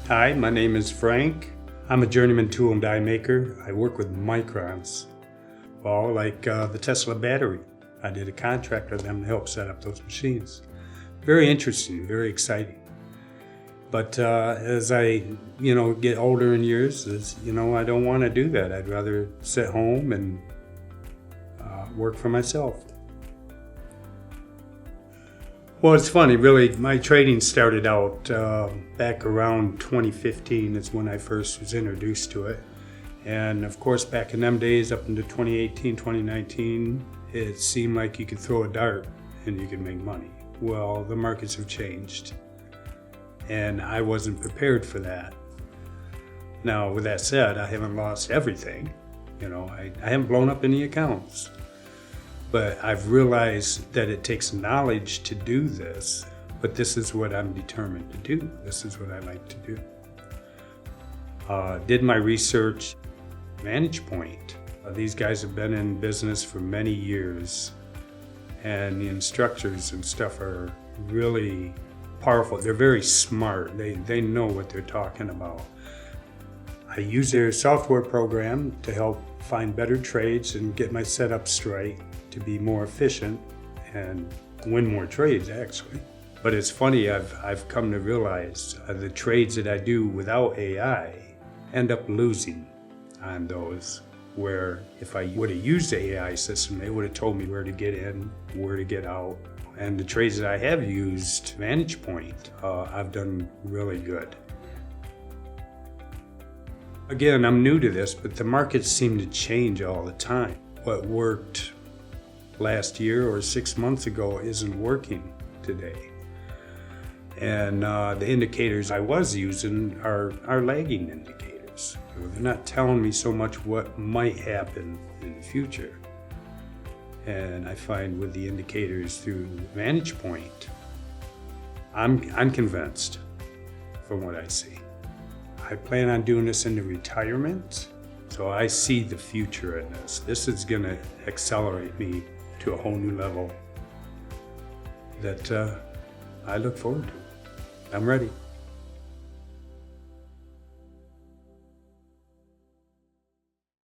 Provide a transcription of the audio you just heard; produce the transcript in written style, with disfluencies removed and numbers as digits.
Hi, my name is Frank. I'm a journeyman tool and die maker. I work with microns. Well, like the Tesla battery. I did a contract with them to help set up those machines. Very interesting, very exciting. But as I, get older in years, I don't want to do that. I'd rather sit home and work for myself. Well, it's funny, really. My trading started out back around 2015 is when I first was introduced to it. And of course, back in them days, up into 2018, 2019, it seemed like you could throw a dart and you could make money. Well, the markets have changed, and I wasn't prepared for that. Now, with that said, I haven't lost everything. I haven't blown up any accounts. But I've realized that it takes knowledge to do this, but this is what I'm determined to do. This is what I like to do. Did my research, Vantagepoint. These guys have been in business for many years, and the instructors and stuff are really powerful. They're very smart. They know what they're talking about. I use their software program to help find better trades and get my setup straight, to be more efficient and win more trades, actually. But it's funny, I've come to realize the trades that I do without AI end up losing on those, where if I would have used the AI system, it would have told me where to get in, where to get out. And the trades that I have used, Vantagepoint, I've done really good. Again, I'm new to this, but the markets seem to change all the time. What worked last year or 6 months ago isn't working today. And the indicators I was using are lagging indicators. They're not telling me so much what might happen in the future. And I find with the indicators through Vantagepoint, I'm convinced from what I see. I plan on doing this into retirement, so I see the future in this. This is going to accelerate me to a whole new level that I look forward to. I'm ready.